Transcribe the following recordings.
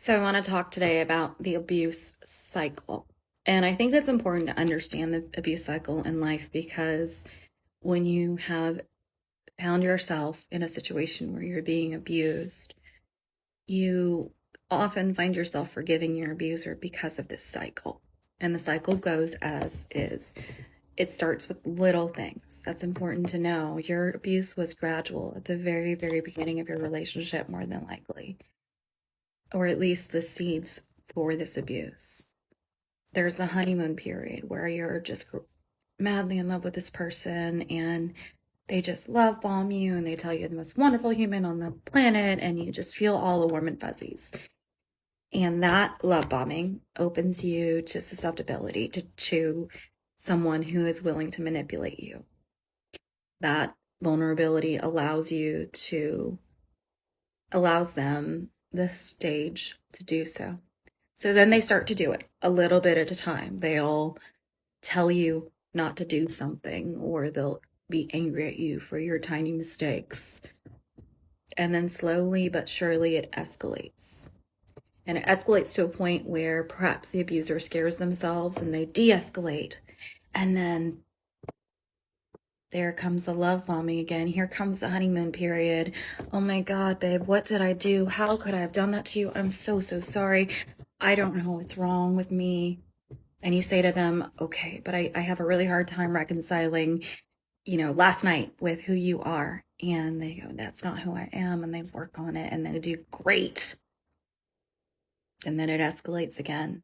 So, I want to talk today about the abuse cycle. And I think it's important to understand the abuse cycle in life because when you have found yourself in a situation where you're being abused, you often find yourself forgiving your abuser because of this cycle. And the cycle goes as is. It starts with little things. That's important to know. Your abuse was gradual at the very, very beginning of your relationship, more than likely, or at least the seeds for this abuse. There's a honeymoon period where you're just madly in love with this person and they just love bomb you and they tell you you're the most wonderful human on the planet and you just feel all the warm and fuzzies. And that love bombing opens you to susceptibility to someone who is willing to manipulate you. That vulnerability allows them the stage to do so. So then they start to do it a little bit at a time. They'll tell you not to do something, or they'll be angry at you for your tiny mistakes. And then slowly but surely it escalates. And it escalates to a point where perhaps the abuser scares themselves and they de-escalate. And then there comes the love bombing again. Here comes the honeymoon period. Oh my God, babe, what did I do? How could I have done that to you? I'm so, so sorry. I don't know what's wrong with me. And you say to them, okay, but I have a really hard time reconciling, last night with who you are. And they go, that's not who I am. And they work on it and they do great. And then it escalates again.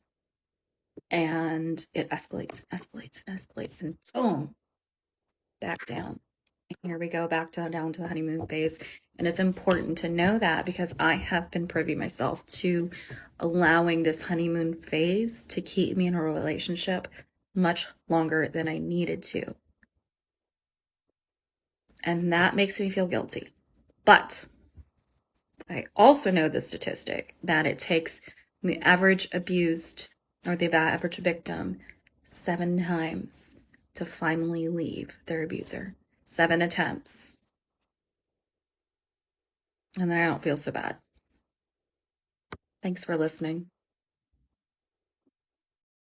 And it escalates and escalates and escalates. And boom, back down. And here we go, back down to the honeymoon phase. And it's important to know that because I have been privy myself to allowing this honeymoon phase to keep me in a relationship much longer than I needed to. And that makes me feel guilty. But I also know the statistic that it takes the average abused or the average victim 7 times to finally leave their abuser. 7 attempts. And then I don't feel so bad. Thanks for listening.